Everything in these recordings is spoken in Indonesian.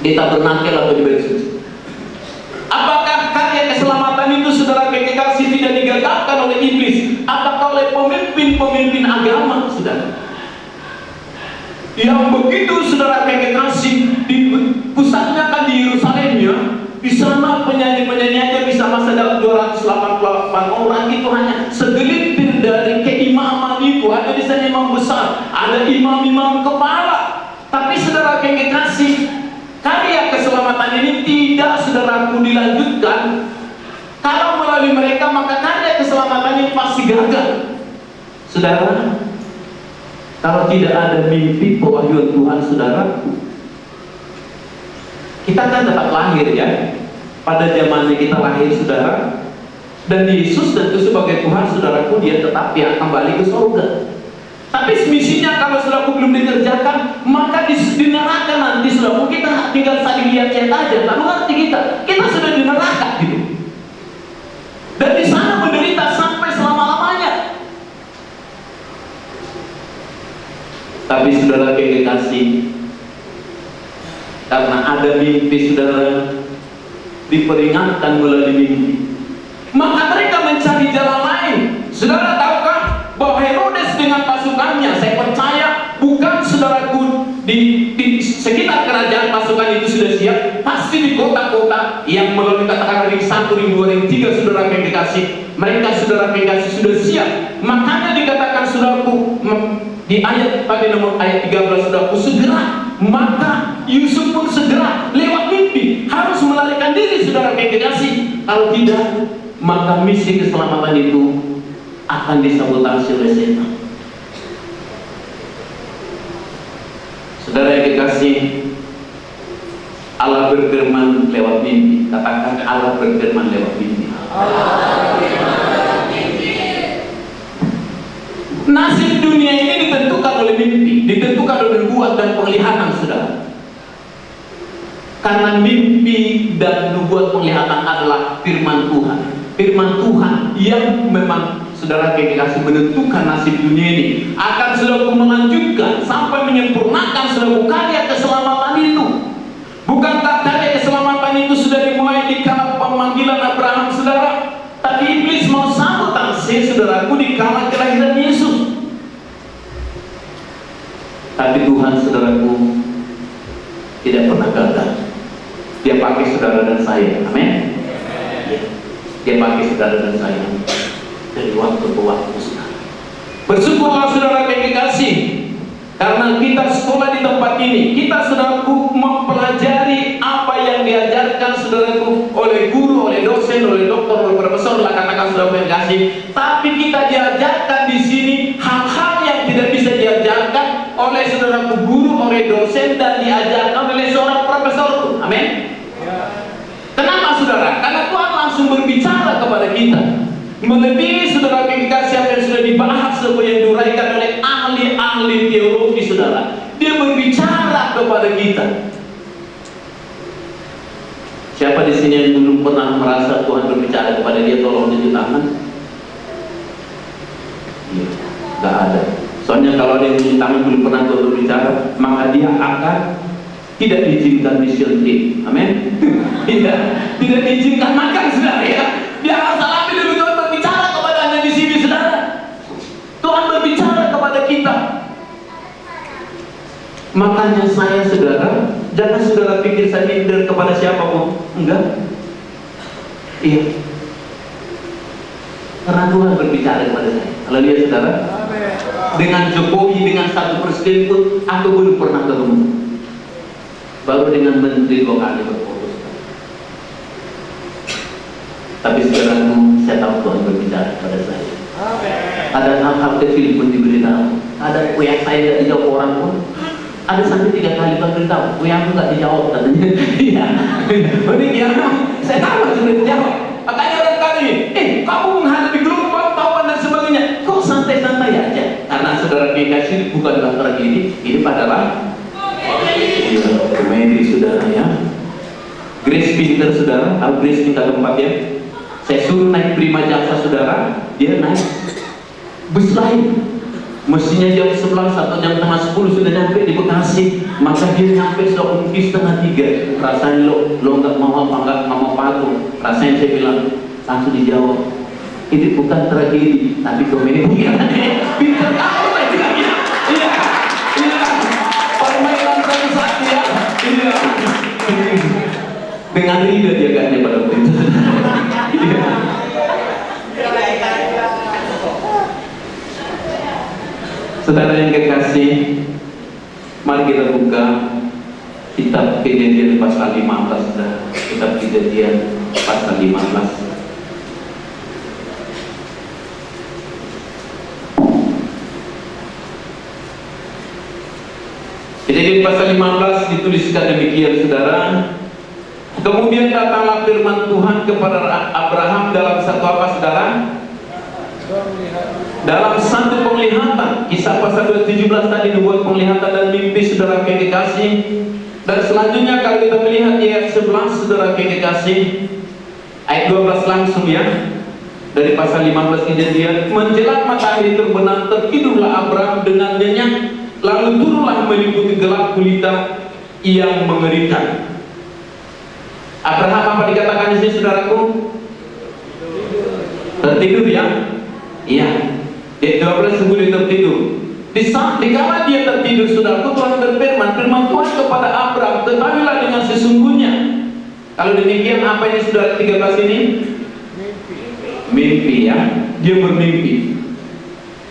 di tabernakel atau di bait suci. Apakah karya keselamatan itu saudara kekasih tidak digagalkan oleh iblis? Apakah oleh pemimpin-pemimpin agama, saudara? Yang begitu saudara kekasih dipusatnya kan di Yerusalemnya, di sana penyanyi-penyanyinya bisa masuk dalam 288 orang, itu hanya segelintir dari keimaman itu. Ada di sana imam besar, ada imam-imam kepala. Tapi saudara kekasih, karya keselamatan ini tidak saudaraku dilanjutkan. Kalau melalui mereka, maka karya keselamatan ini pasti gagal. Saudara, kalau tidak ada mimpi pewahyuan Tuhan, saudara, kita kan tetap lahir ya. Pada zamannya kita lahir, saudara, dan Yesus tentu sebagai Tuhan, saudaraku, dia tetap ya kembali ke surga. Tapi misinya kalau saudaraku belum dikerjakan, maka di neraka nanti, saudaraku, kita tinggal saling lihat-lihat aja, lalu ngerti kita sudah di neraka gitu. Dan di sana menderita sampai selama-lamanya. Tapi saudara kekasih, karena ada mimpi, saudara, diperingatkan melalui mimpi, maka mereka mencari jalan lain. Saudara tahukah bahwa Herodes dengan pasukannya, saya percaya bukan saudaraku di sekitar kerajaan pasukan itu sudah siap, pasti di kota-kota yang melalui katakan ring 1, ring 2, ring 3, saudara kekasih, mereka saudara kekasih sudah siap. Makanya dikatakan saudaraku di ayat pada nomor ayat 13, saudaraku, segera, maka Yusuf pun segera lewat mimpi harus melarikan diri, saudara kekasih. Kalau tidak, maka misi keselamatan itu akan disabotase oleh setan. Saudara yang kekasih, Allah berfirman lewat mimpi. Katakan, Allah berfirman lewat mimpi. Nasib dunia ini ditentukan oleh mimpi, ditentukan oleh nubuat dan penglihatan, saudara. Karena mimpi dan nubuat penglihatan adalah firman Tuhan. Firman Tuhan yang memang saudara kekasih menentukan nasib dunia ini, akan saudara melanjutkan sampai menyempurnakan saudara karya keselamatan itu. Bukankah karya keselamatan itu sudah dimulai di kala pemanggilan Abraham, saudara? Tapi iblis mau sabotase, saudaraku, di kala kelahiran Yesus. Tapi Tuhan, saudaraku, tidak pernah gagal. Dia pakai saudara dan saya, amin. Dia pakai saudara dan saya dari waktu ke waktu, saudara. Bersyukurlah saudara kekasih, karena kita sekolah di tempat ini, kita saudaraku mempelajari apa yang diajarkan saudaraku oleh guru, oleh dosen, oleh dokter, oleh profesor, lah katakan saudara kekasih. Tapi kita diajarkan di sini hal-hal yang tidak bisa diajarkan oleh saudaraku guru, oleh dosen, dan diajarkan oleh seorang profesor. Amin. Kenapa, saudara? Karena Tuhan langsung berbicara kepada kita, melebihi saudara kekasih apa yang sudah dibahas, yang diuraikan oleh ahli-ahli teologi, saudara. Dia berbicara kepada kita. Siapa di sini yang belum pernah merasa Tuhan berbicara kepada dia? Tolong tunjuk tangan. Iya, nggak ada. Soalnya kalau dia tunjuk tangan belum pernah Tuhan berbicara, maka dia akan tidak diizinkan mission trip. Amin. Tidak diizinkan makan, saudara ya. Dia harus alami dulu Tuhan berbicara kepada Anda di sini, saudara. Tuhan berbicara kepada kita. Makanya saya, saudara, jangan saudara pikir saya minder kepada siapapun. Enggak. Iya. Karena Tuhan berbicara kepada saya. Haleluya, saudara. Dengan Jokowi, dengan satu presiden pun aku belum pernah ketemu. Baru dengan menteri lokal berfoto. Tapi saudaraku, saya tahu Tuhan berbicara kepada saya. Ada hal-hal kecil pun diberitahu. Ada yang saya tidak dijawab orang pun, ada sampai 3 kali Tuhan beritahu. Yang nggak dijawab katanya. Iya. Demikian. Saya tahu sudah dijawab. Makanya orang kali, kamu menghadapi gelombang, tawon dan sebagainya. Kok santai-santai aja? Karena saudara kekasih bukanlah tragedi, ini adalah komedi, saudara ya. Grace pinter, saudara. Tahu Grace tingkat 4 ya. Saya suruh naik prima jasa, saudara, dia naik bus lain. Mestinya jam 11 atau jam tengah 10 sudah nyampe di Bekasi, maka dia nyampe sudah mungkin setengah 3. Rasanya lo nggak mau apa tuh? Rasanya saya bilang langsung dijawab, ini bukan tragedi tapi komedi. Pintar kamu lagi. Iya, permainan satu ya. Iya. Dengan ridho dia agaknya pada waktu itu. Saudara yang kekasih, mari kita buka kitab Kejadian pasal 15. Kitab Kejadian pasal 15. Kejadian pasal 15 dituliskan demikian, saudara. Kemudian datanglah firman Tuhan kepada Abraham dalam satu apa, saudara? Dalam satu penglihatan. Kisah pasal 17 tadi dibuat penglihatan dan mimpi, saudara kekasih. Dan selanjutnya kalau kita melihat di ayat 11, saudara kekasih, ayat 12 langsung ya, dari pasal 15 Kejadian. Menjelang matahari terbenam, tertidurlah Abraham dengan nyenyak, lalu turunlah meliputi gelap gulita yang mengerikan. Abraham apa dikatakan di sini, saudaraku? Tertidur ya? Iya. Di 12 sebelum tertidur. Dikala dia tertidur, saudaraku, Tuhan berfirman, firman Tuhan kepada Abraham, ketahuilah dengan sesungguhnya. Kalau demikian apa ini, saudara 13 ini? Mimpi ya. Dia bermimpi.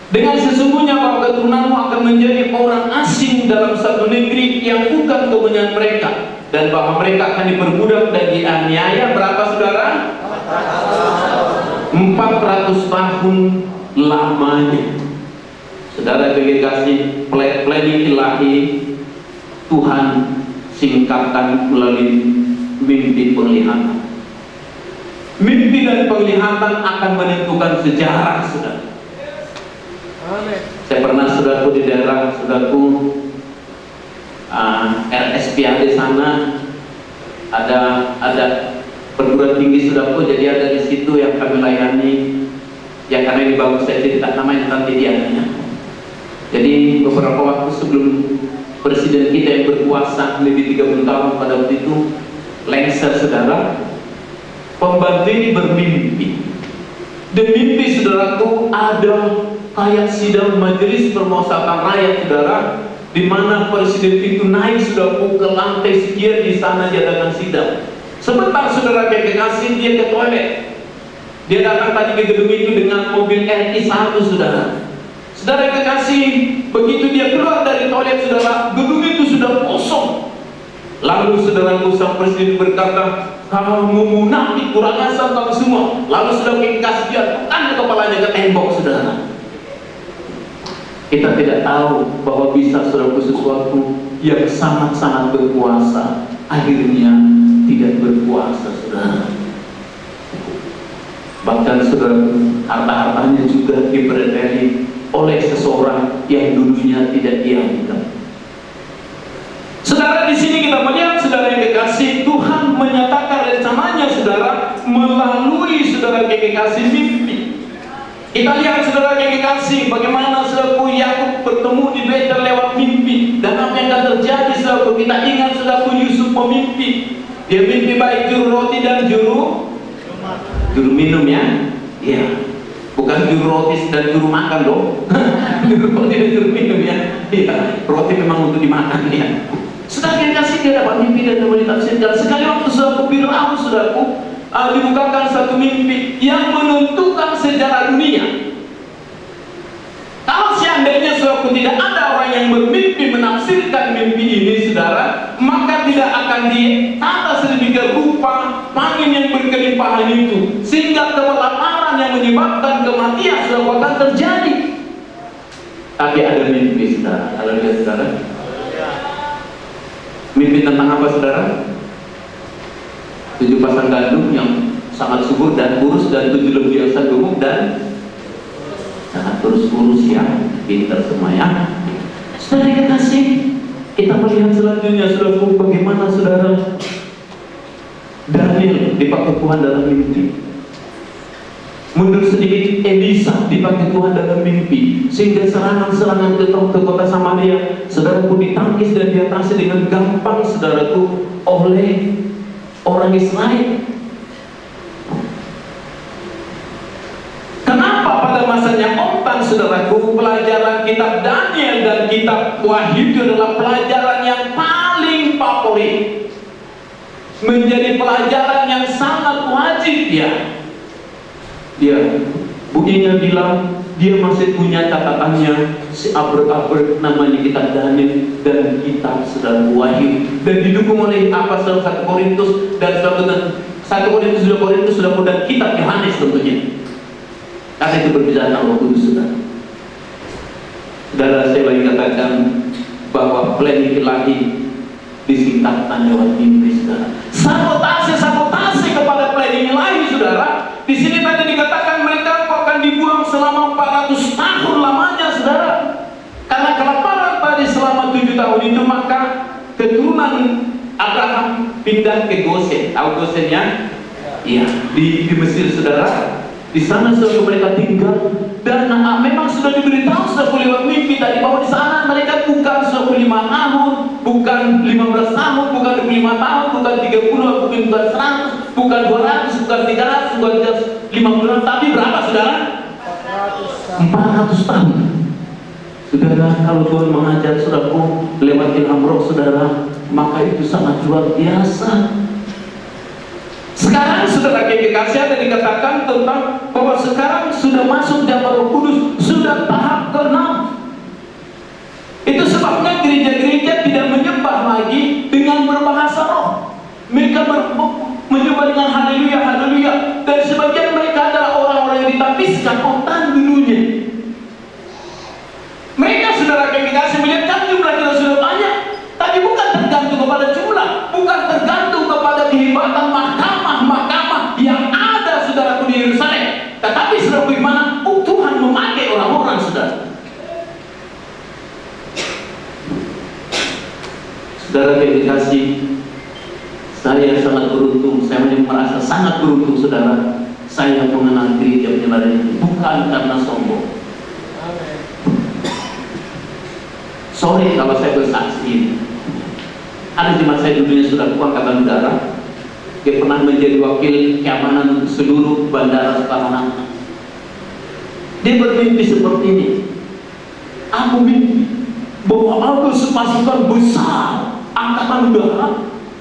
Dengan sesungguhnya bahwa keturunanmu akan menjadi orang asing dalam satu negeri yang bukan kepunyaan mereka, dan bahwa mereka akan diperbudak dan dianiaya berapa, saudara? 400 tahun lamanya. Saudara kekasih, planning ilahi Tuhan singkatkan melalui mimpi penglihatan. Mimpi dan penglihatan akan menentukan sejarah, saudara. Saya pernah, saudaraku, di daerah saudaraku RSPAD sana ada perguruan tinggi, saudaraku. Jadi ada di situ yang kami layani. Ya karena ini bagus saya cerita namanya nanti dianya. Jadi beberapa waktu sebelum presiden kita yang berkuasa lebih 30 tahun pada waktu itu lengser, saudara, pembantu ini bermimpi. Dan mimpi, saudaraku, ada kayak sidang majelis permusyawaratan rakyat, saudara, di mana presiden itu naik, saudaraku, ke lantai sekian, di sana diadakan sidang. Sebentar, saudara kekasih, dia ke toilet. Dia datang tadi ke gedung itu dengan mobil RI1, saudara. Saudara kekasih, begitu dia keluar dari toilet, saudara, gedung itu sudah kosong. Lalu saudaraku, sang presiden berkata, kamu munafik, kurang asal kamu semua. Lalu saudara kekasih, dia tekan kepalanya ke tembok, saudara. Kita tidak tahu bahwa bisa, saudaraku, sesuatu yang sangat-sangat berkuasa akhirnya tidak berkuasa, saudara. Bahkan, saudara, harta-hartanya juga dipereteli oleh seseorang yang dulunya tidak dianggap. Saudara, di sini kita melihat, saudara yang kekasih, Tuhan menyatakan rencananya, saudara, melalui, saudara yang kekasih, mimpi. Kita lihat, saudara yang kekasih, bagaimana, saudaraku, Yakub bertemu di Betel lewat mimpi, dan apa yang akan terjadi, saudaraku. Kita ingat, saudaraku, Yusuf memimpi. Dia mimpi baik juru roti dan juru minum ya. Iya. Bukan juru roti dan juru makan loh. Juru roti dan juru minum ya. Iya. Roti memang untuk dimakan ya. Saudara yang kasih, dia dapat mimpi dan kemudian ditafsirkan. Sekali waktu saudaraku Firaun, saudaraku, dibukakan satu mimpi yang menentukan sejarah dunia. Kalau seandainya, saudaraku, tidak ada orang yang bermimpi menafsirkan mimpi ini, saudara, maka tidak akan ditata sedemikian rupa angin yang berkelimpahan itu, sehingga kelaparan yang menyebabkan kematian, saudara, akan terjadi. Tapi ada mimpi, saudara. Kalau lihat, saudara, mimpi tentang apa, saudara? 7 pasang gandum yang sangat subur dan kurus, dan 7 lembu yang sangat gemuk dan sangat kurus ya, pintar semua ya. Saudara kekasih, kita melihat selanjutnya, saudara, bagaimana, saudara, Daniel dipakai Tuhan dalam mimpi. Menurut sedikit Elisa dipakai Tuhan dalam mimpi, sehingga serangan-serangan ke kota Samaria, saudaraku, ditangkis dan diatasi dengan gampang, saudaraku, oleh orang Israel. Kenapa pada masanya ombak, saudaraku, pelajaran kitab Daniel dan kitab Wahyu itu adalah pelajaran yang paling favorit, menjadi pelajaran yang sangat wajib ya. Dia bunyinya bilang dia masih punya catatannya, si abret-abret namanya kitab Daniel dan kitab saudara Wahyu, dan didukung oleh apa, 1 Korintus dan 1 Korintus 2 Korintus sudah dan kitab Yohanes tentunya, karena itu berbicara tentang Roh Kudus. Saudara, saya lagi katakan bahwa planning ilahi disingkatkan lewat mimpi, saudara. Sabotase kepada planning ilahi, saudara. Di sini tadi dikatakan mereka akan dibuang selama 400 tahun lamanya, saudara. Karena kelaparan tadi selama 7 tahun itu, maka keturunan Abraham pindah ke Gosen. Tahu Gosen ya? Iya, di Mesir, saudara. Di sana sudah mereka tinggal, dan memang sudah diberitahu, sudah lewat mimpi tadi, bahwa di sana mereka bukan 25 tahun, bukan 15 tahun, bukan 25 tahun, bukan 30, bukan 100, bukan 200, bukan 300, bukan 50, tapi berapa, saudara? 400 tahun. Saudara, kalau Tuhan mengajar saudaraku lewat ilham roh, saudara, maka itu sangat luar biasa. Sekarang saudara kekasih, ada dikatakan tentang bahwa sekarang sudah masuk zaman Roh Kudus, sudah tahap ke-6. Itu sebabnya gereja-gereja tidak menyembah lagi dengan berbahasa roh. Mereka menyembah dengan haleluya, haleluya. Dan sebagian mereka adalah orang-orang yang ditapiskan otak dulunya. Mereka, saudara kekasih, melihat kan jumlah kita sudah banyak, tapi bukan tergantung kepada jumlah, bukan tergantung kepada kehebatan mahkamah yang ada, saudaraku, di Yerusalem, tetapi saudara, bagaimana Tuhan memakai orang-orang, saudara. Saudara yang dikasih, saya sangat beruntung, saya merasa sangat beruntung, saudara. Saya mengenal gereja penyebaran ini bukan karena sombong. Sorry kalau saya bersaksi. Ada jemaat saya dulunya sudah Angkatan Udara. Dia pernah menjadi wakil keamanan seluruh bandara Soekarno-Hatta. Dia bermimpi seperti ini. Aku mimpi bahwa ada pasukan besar Angkatan Udara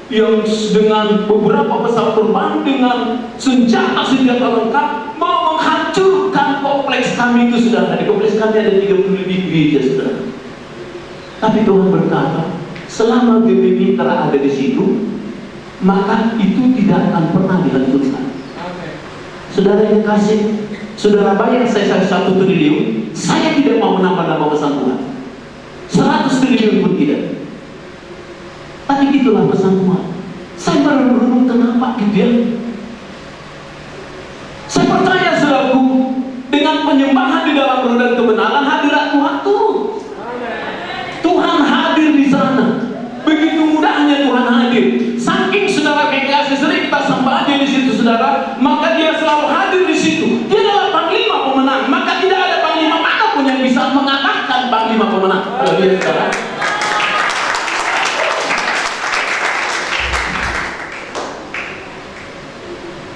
yang dengan beberapa pesawat terbang dengan senjata lengkap mau menghancurkan kompleks kami itu, saudara. Di kompleks kami ada 30 lebih gereja, saudara. Tapi Tuhan berkata, selama mitra ada di situ, maka itu tidak akan pernah dihancurkan. Saudara yang kasih, saudara bayar saya 1 triliun, saya tidak mau menambah-nambah pesan Tuhan. 100 triliun pun tidak. Tapi itulah pesan Tuhan. Saya merenung kenapa gitu ya. Saya percaya, saudaraku, dengan penyembahan di dalam roh dan kebenaran, hadirat Tuhan turun. Tuhan hadir di sana. Begitu mudahnya Tuhan hadir. Saking saudara kekasih sering kita sembah dia di situ, saudara, maka dia selalu hadir di situ. Dia adalah panglima pemenang. Maka tidak ada panglima manapun yang bisa mengalahkan panglima pemenang. Saudara.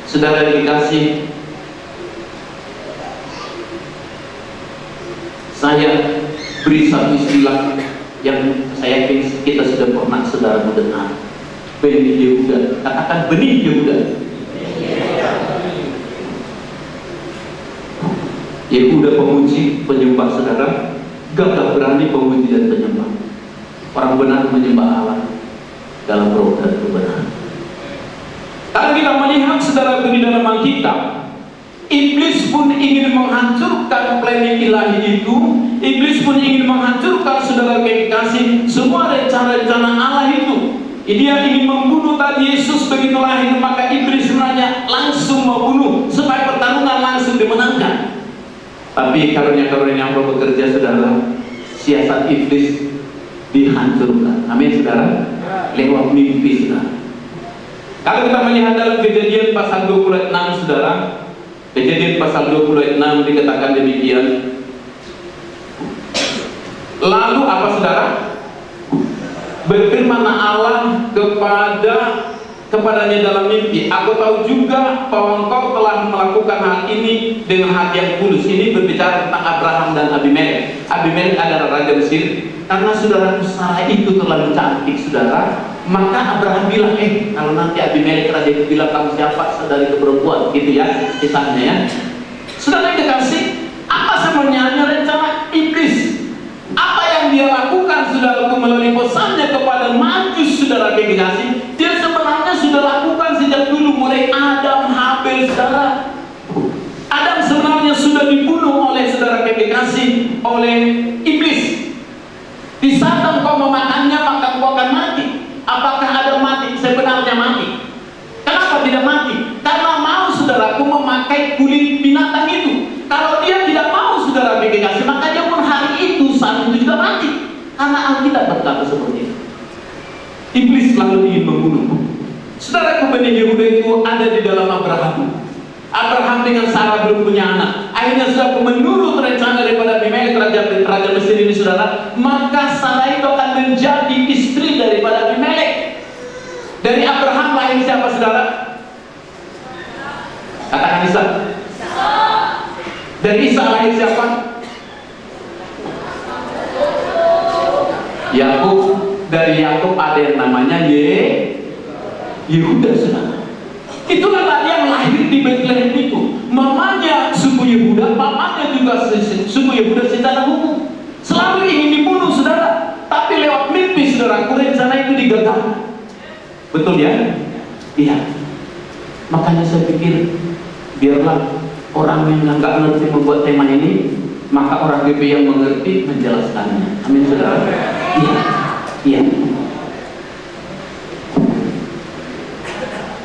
Saudara yang dikasih, saya beri satu istilah yang saya yakin kita sudah pernah, saudara, mendengar. Benih Yehuda. Katakan benih Yehuda. Yehuda pemuji, penyembah, saudara. Gagah berani pemuji dan penyembah. Orang benar menyembah Allah dalam roh dan kebenaran. Kalau kita melihat, saudara, di dalam Alkitab, iblis pun ingin menghancurkan planning ilahi itu. Iblis pun ingin menghancurkan, saudara kekasih, semua rencana-rencana Allah itu. Dia ingin membunuh tadi Yesus begitu lahir, maka iblis sebenarnya langsung membunuh supaya pertarungan langsung dimenangkan. Tapi karunia-karunia yang bekerja, saudara, siasat iblis dihancurkan. Amin, saudara. Lewat mimpi, saudara. Kalau kita melihat dalam Kejadian pasal 26, saudara, Kejadian pasal 20 ayat 6 dikatakan demikian. Lalu apa saudara? Berfirmanlah Allah kepadanya dalam mimpi, aku tahu juga bahwa engkau telah melakukan hal ini dengan hati yang tulus. Ini berbicara tentang Abraham dan Abimelek. Abimelek adalah raja Mesir. Karena saudara Sarah itu terlalu cantik, saudara, maka Abraham bilang, kalau nanti Abimelek raja itu bilang kamu siapa, saudari keperempuan, gitu ya, kisahnya ya. Saudara kekasih, apa sebenarnya rencana iblis? Apa yang dia lakukan, saudara, melalui pesannya kepada Majus, saudara kekasih, dia sebenarnya sudah lakukan sejak dulu, mulai Adam, Habel, saudara. Adam sebenarnya sudah dibunuh oleh saudara kekasih, oleh iblis. Di saat engkau memakannya, maka engkau akan mati. Apakah Adam mati? Sebenarnya mati. Kenapa tidak mati? Karena mau saudaraku memakai kulit binatang itu. Kalau dia tidak mau, saudara kekasih, maka dia pun hari itu, saat itu juga mati. Karena Alkitab berkata seperti itu. Iblis selalu ingin membunuh. Saudara, Bani Yehuda itu ada di dalam Abraham. Abraham dengan Sarah belum punya anak. Akhirnya saudara, menurut rencana daripada Abimelek raja Mesir ini, saudara, maka Sarah itu akan menjadi istri daripada Abimelek. Dari Abraham lahir siapa, saudara? Katakan Isa. Dari Isa lahir siapa? Yakub. Dari Yakub ada yang namanya Yehuda, saudara. Itulah tadi yang lahir di Bethlehem itu. Mamanya suku Yehuda, papanya juga suku Yehuda secara hukum. Selalu ingin dibunuh, saudara. Tapi lewat mimpi, saudara, rencana itu digagalkan. Betul ya? Iya. Makanya saya pikir, biarlah orang yang nggak ngerti membuat tema ini, maka orang GP yang mengerti menjelaskannya. Amin, saudara. Iya. Iya.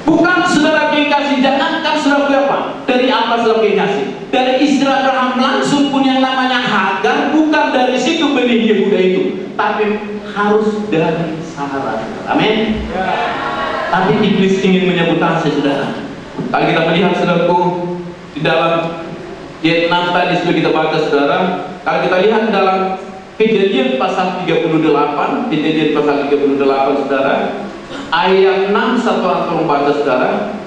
Bukan saudara kekasih, jangankan saudara apa? Dari apa saudara kekasih? Dari istri Abraham langsung pun yang namanya Hagar, bukan dari situ Bani Yehuda itu, tapi harus dari Sarah. Amin. Tapi iblis ingin menyebutase, saudara. Kalau kita melihat, saudaraku, di dalam ayat 6 tadi sudah kita baca, saudara. Kalau kita lihat dalam Kejadian pasal 38, Kejadian pasal 38, saudara, ayat 6, satu orang tolong baca, saudara.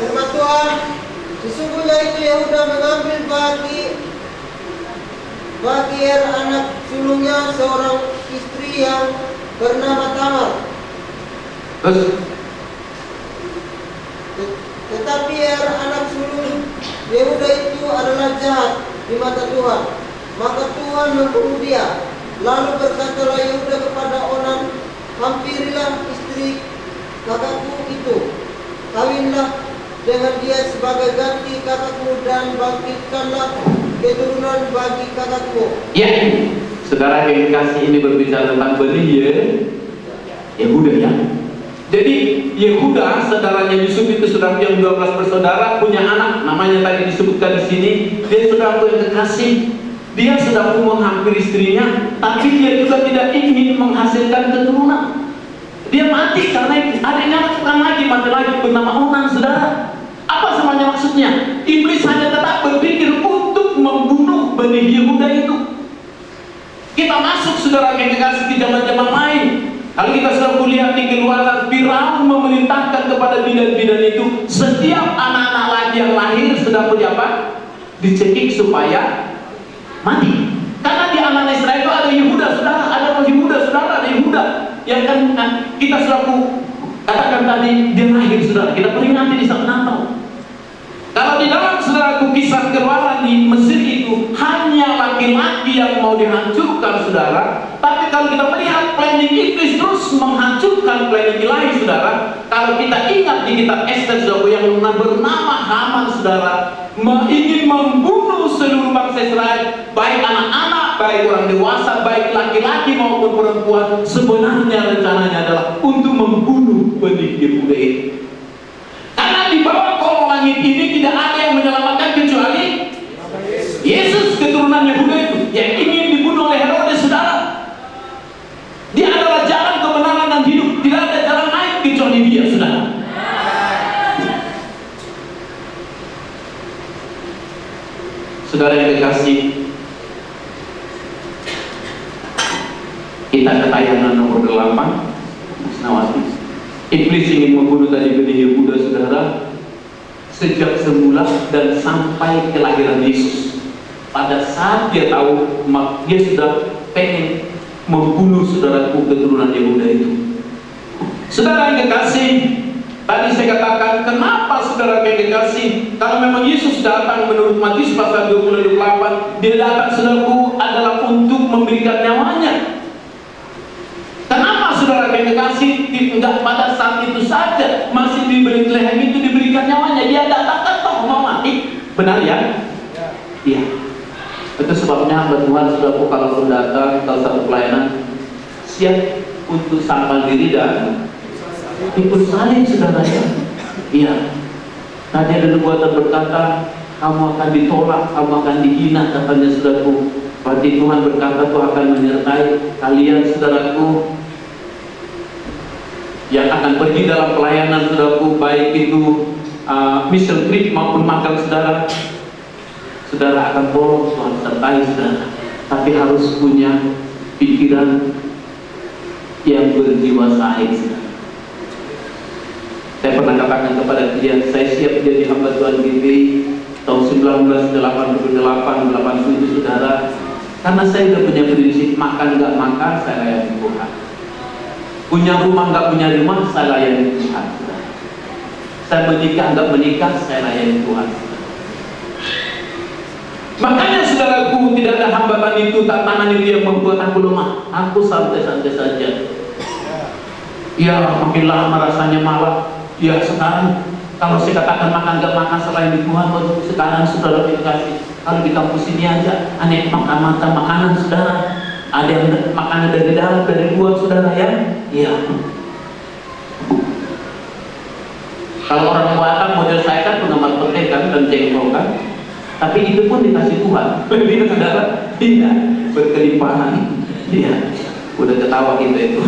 Firman Tuhan, sesungguhnya itu Yehuda mengambil bagi anak sulungnya seorang istri yang bernama Tamar. Terus, tetapi anak sulung Yehuda itu adalah jahat di mata Tuhan. Maka Tuhan membunuh dia. Lalu berkatalah Yehuda kepada Onan, hampirilah istri kakakku itu, kawinlah dengan dia sebagai ganti kakakmu dan bangkitkanlah keturunan bagi kakakmu. ya, saudara yang kasih ini berbicara tentang Bani Yehuda ya. Jadi Yehuda, saudaranya Yusuf itu saudara yang 12 bersaudara, punya anak, namanya tadi disebutkan di sini. Dia saudara yang kekasih. Dia sudah mau menghampiri istrinya, tapi dia juga tidak ingin menghasilkan keturunan. Dia mati karena adiknya bukan lagi, mati lagi, bernama Onan, saudara. Apa semuanya maksudnya? Iblis hanya tetap berpikir untuk membunuh Bani Yehuda itu. Kita masuk, saudara yang kekasih, ke zaman-zaman lain. Kalau kita sudah melihat di Keluaran, Firaun memerintahkan kepada bidan-bidan itu, setiap anak-anak laki yang lahir sudah apa? Dicekik supaya mati. Karena di anak Israel itu ada Yehuda, saudara, ada Yehuda, saudara, ada Yehuda. Yang kan kita sudah katakan tadi dia lahir, saudara. Kita peringati di saat Natal. Kalau di dalam saudaraku kisah Keluaran di Mesir itu hanya laki-laki yang mau dihancurkan, saudara. Tapi kalau kita melihat planning iblis terus menghancurkan planning ilahi, saudara. Kalau kita ingat di kitab Ester, saudara, yang bernama Haman, saudara, ingin membunuh seluruh bangsa Israel, baik anak-anak, baik orang dewasa, baik laki-laki maupun perempuan. Sebenarnya rencananya adalah untuk membunuh Bani Yehuda itu. Karena di bawah kolong langit ini tidak ada yang menyelamatkan kecuali Yesus, keturunan Yehuda itu, yang ingin dibunuh oleh Herodes, saudara. Dia adalah jalan kebenaran dan hidup. Tidak ada jalan lain kecuali dia, saudara. Saudara yang kekasih, kita ke tayangan nomor 8, Mas Nawati. Iblis ingin membunuh tadi benih Yehuda, saudara, sejak semula dan sampai kelahiran Yesus. Pada saat dia tahu, dia sudah pengen membunuh saudaraku keturunan Yehuda itu. Saudara yang kekasih, tadi saya katakan, kenapa saudara yang kekasih, kalau memang Yesus datang menurut Matius pasal 28, dia datang saudaraku adalah untuk memberikan nyawanya. Kenapa saudara yang kekasih tidak pada saat itu saja masih diberi lehem itu diberikan nyawanya? Dia datang toh mau mati, benar ya? Iya. Itu sebabnya hamba Tuhan saudaraku kalau datang ke satu pelayanan siap untuk sangkal diri dan ikut salib saudara ya. Iya. Tadi ada nubuatan berkata, kamu akan ditolak, kamu akan dihina, katanya saudaraku. Berarti Tuhan berkata Tuhan akan menyertai kalian saudaraku yang akan pergi dalam pelayanan saudaraku, baik itu mission trip maupun magang saudara. Saudara akan bolos, Tuhan sertai saudara. Tapi harus punya pikiran yang berjiwasraya saudara. Saya pernah katakan kepada kalian, saya siap jadi hamba Tuhan GP tahun 1988-87 saudara, karena saya sudah punya prinsip makan nggak makan saya layani Tuhan, punya rumah nggak punya rumah saya layani Tuhan, saudara. Saya menikah nggak menikah saya layani Tuhan, saudara. Makanya saudaraku, tidak ada hambatan itu, tantangan itu yang membuat aku lemah. Aku santai-santai saja. Ya makin lama rasanya malah. Ya sekarang kalau saya katakan makan gak makan selain di Tuhan, sekarang saudara dikasih. Kalau di kampus ini aja aneh makan makanan saudara. Ada yang makanan dari dalam, dari luar saudara ya. Iya. Kalau orang Batak model saya kan penggemar pete kan dan jengkol kan. Tapi itu pun dikasih Tuhan. Lebih saudara. Iya. Berkelimpahan. Iya. Udah ketawa kita itu.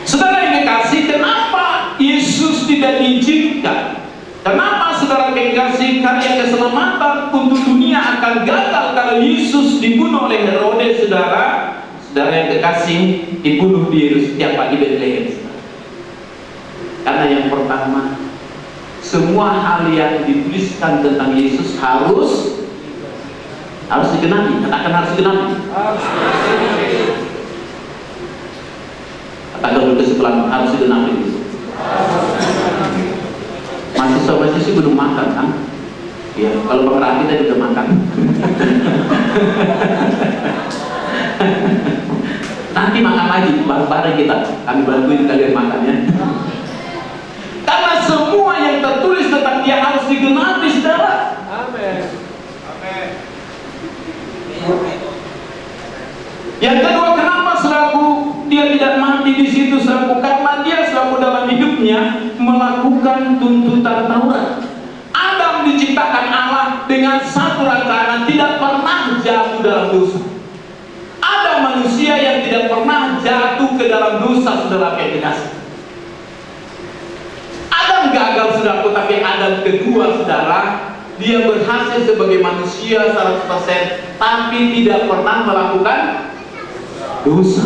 Saudara yang kekasih, kenapa Yesus tidak diizinkan? Kenapa saudara yang kekasih, karya keselamatan untuk dunia akan gagal kalau Yesus dibunuh oleh Herodes, saudara? Saudara yang kekasih, dibunuh di Bethlehem. Karena yang pertama, semua hal yang dituliskan tentang Yesus harus digenapi. Katakan harus digenapi. Katakan ke sebelah, harus digenapi. Mahasiswa belum makan kan? Ya, kalau Bang Rati tadi udah makan. Nanti makan lagi, bareng-bareng kita. Kami bantuin kalian makannya. Karena semua yang tertulis tentang dia harus digenapi, saudara. Amin. Amin. Yang kedua, kenapa selaku dia tidak mati di situ selaku? Karena dia selaku dalam hidupnya melakukan tuntutan Taurat. Adam diciptakan Allah dengan satu rancangan, tidak pernah jatuh dalam dosa. Ada manusia yang tidak pernah jatuh ke dalam dosa, saudara yang dikasih. Adam gagal saudaraku, tapi Adam kedua saudara, dia berhasil sebagai manusia 100%, tapi tidak pernah melakukan dosa.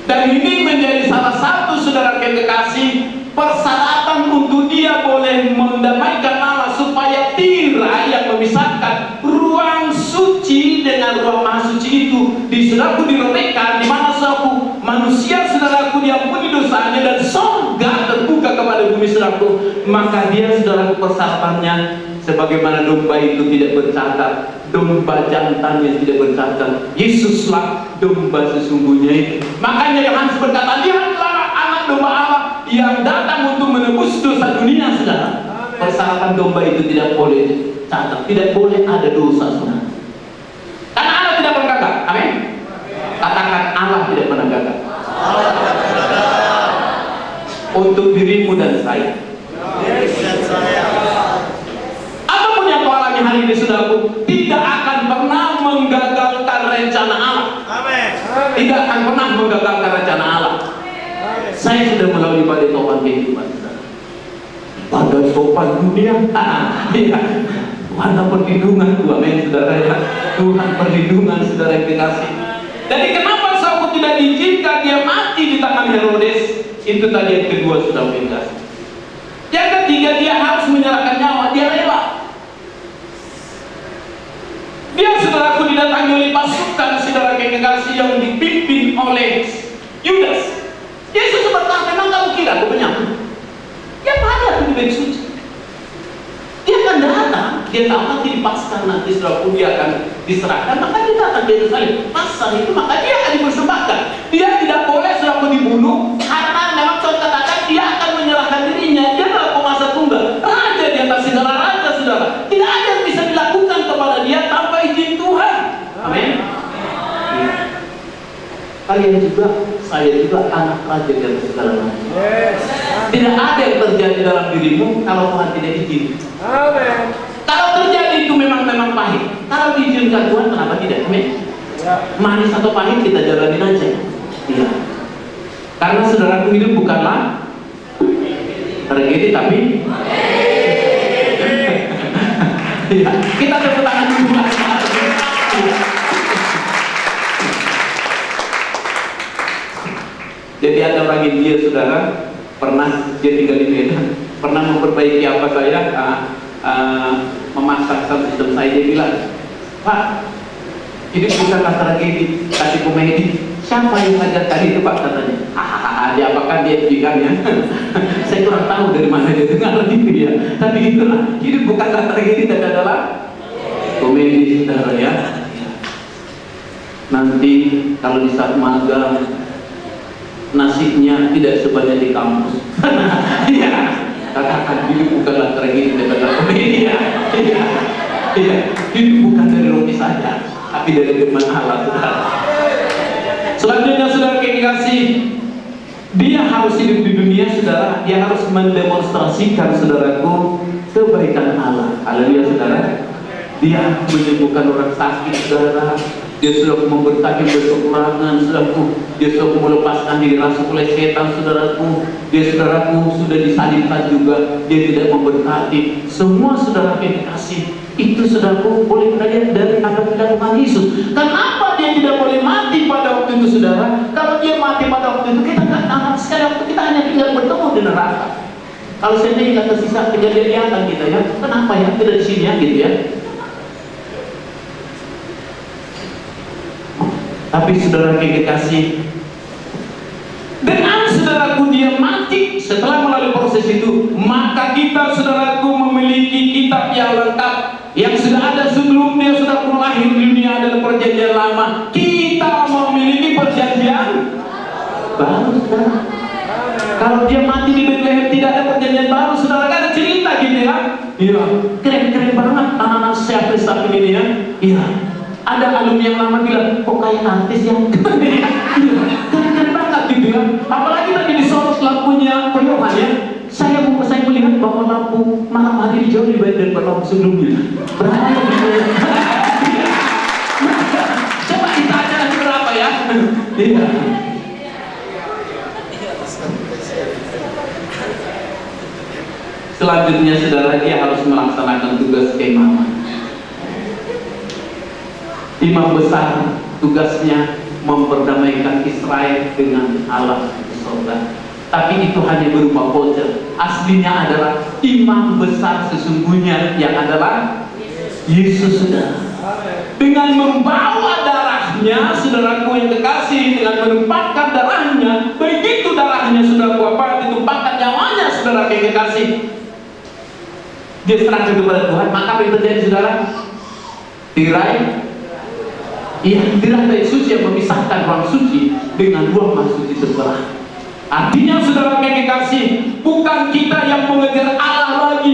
Dan ini menjadi salah satu saudara yang kekasih persyaratan untuk dia boleh mendamaikan Allah, supaya tirai yang memisahkan ruang suci dengan ruang maha suci itu di saudaraku diremehkan, di mana saudaraku manusia saudaraku diampuni dosanya dan surga terbuka kepada bumi saudaraku. Maka dia saudaraku persyaratannya sebagaimana domba itu tidak bercacat, domba jantannya tidak bercacat, Yesuslah domba sesungguhnya itu. Makanya Yohanes berkata, lihatlah anak domba Allah yang datang untuk menebus dosa dunia, saudara. Persyaratan domba itu tidak boleh cacat, tidak boleh ada dosa, saudara. Karena Allah tidak pernah gagal. Amin. Katakan Allah tidak pernah gagal. Untuk dirimu dan saya. Apapun yang kau alami hari ini, saudaraku, tidak akan pernah menggagalkan rencana Allah. Amin. Tidak akan pernah menggagalkan rencana Allah. Saya sudah melalui badai topan kehidupan, badai topan dunia. Tuhan perlindunganku, amin saudara ya. Tuhan perlindungan saudara yang kekasih. Jadi kenapa Saul tidak diizinkan dia mati di tangan Herodes? Itu tadi yang kedua sudah kekasih. Yang ketiga, dia harus menyerahkan nyawa, dia rela. Dia saudaraku didatangi oleh pasukan saudara kekasih yang dipimpin oleh Yudas. Yesus berkata, memang kamu kira aku penyakit? Ya pada aku di bait suci. Dia akan datang, dia tahu nanti dipaksakan, nanti saudaraku dia akan diserahkan, maka dia datang ke Yerusalem. Masa itu maka dia akan dipersembahkan. Dia tidak boleh saudaraku dibunuh, karena memang Tuhan katakan dia akan menyerahkan dirinya. Dia adalah penguasa tunggal, raja di atas segala raja saudara. Tidak ada yang bisa dilakukan kepada dia tanpa izin Tuhan. Amin. Kalian juga, saya juga anak raja di atas segala raja. Tidak ada yang terjadi dalam dirimu kalau Tuhan tidak izin. Amin. Kalau terjadi itu memang pahit. Kalau diizinkan Tuhan, kenapa tidak? Amin. Manis atau pahit kita jalanin aja. Iya. Karena saudaraku, hidup bukanlah tragedi tapi iya. Kita tepuk tangan dulu. Iya. Jadi ada orang India saudara, pernah dia tinggal di Medan, pernah memperbaiki apa saya, memasak sistem saya. Dia bilang, Pak, ini bukanlah tragedi, tapi komedi. Siapa yang ngajar tadi itu Pak, katanya? Dia apakan dia bilang ya? Saya kurang tahu dari mana dia dengar gitu ya. Tapi itulah, hidup bukanlah tragedi, tapi adalah komedi saudara ya. Nanti kalau di saat magang, nasibnya tidak sebanyak di kampus. Iya, katakan hidup bukanlah tragedi, tapi adalah komedi ya. Iya, hidup bukan dari roti saja, tapi dari firman Allah saudara. Selanjutnya saudara kekasih, dia harus hidup di dunia saudara, dia harus mendemonstrasikan saudaraku kebaikan Allah. Haleluya saudara. Dia menyembuhkan orang sakit saudara. Dia sudah memberkati berkekurangan saudaraku. Dia sudah melepaskan diri langsung oleh setan saudaraku. Dia saudaraku sudah disalibkan juga. Dia tidak memberkati semua saudara kekasih. Itu saudaraku boleh belajar dari apa yang dilakukan Yesus. Kenapa dia tidak boleh mati pada waktu itu saudara? Kalau dia mati pada waktu itu, kita nggak akan sekali waktu kita hanya tinggal bertemu di neraka. Kalau saya nggak tersisa kejadian kita ya, kenapa ya tidak di sini ya gitu ya? Tapi saudara kekasih, dengan saudaraku dia mati setelah melalui proses itu, maka kita saudaraku memiliki kitab yang lengkap yang sudah ada sebelum dia sudah lahir di dunia dan perjanjian lama. Kita memiliki perjanjian baru saudara. Kalau dia mati di Bethlehem tidak ada perjanjian baru saudara, kan ada cerita gitu ya. Iya, keren banget anak-anak saya Kristen ini ya. Iya. Ada alumni yang lama bilang, kok kayak artis ya? Keren banget gitu ya. Apalagi tadi disorot lampunya koyohan ya. Saya melihat bahwa lampu malam hari jauh lebih baik daripada lampu sebelumnya. Berapa gitu ya? Coba ditanya nanti berapa ya? Iya. Selanjutnya saudara, dia harus melaksanakan tugas keimaman. Imam besar tugasnya memperdamaikan Israel dengan Allah di sorga. Tapi itu hanya berupa voucher. Aslinya adalah imam besar sesungguhnya yang adalah Yesus saudara. Dengan membawa darahnya, saudaraku yang kekasih, dengan menumpahkan darahnya, begitu darahnya saudaraku apa ditumpahkan nyawanya saudara yang kekasih, dia serahkan kepada Tuhan. Maka apa yang terjadi saudara? Tirai, iya, tirai suci yang memisahkan ruang suci dengan ruang maha suci sebelah. Artinya saudara yang kekasih, bukan kita yang mengejar Allah lagi,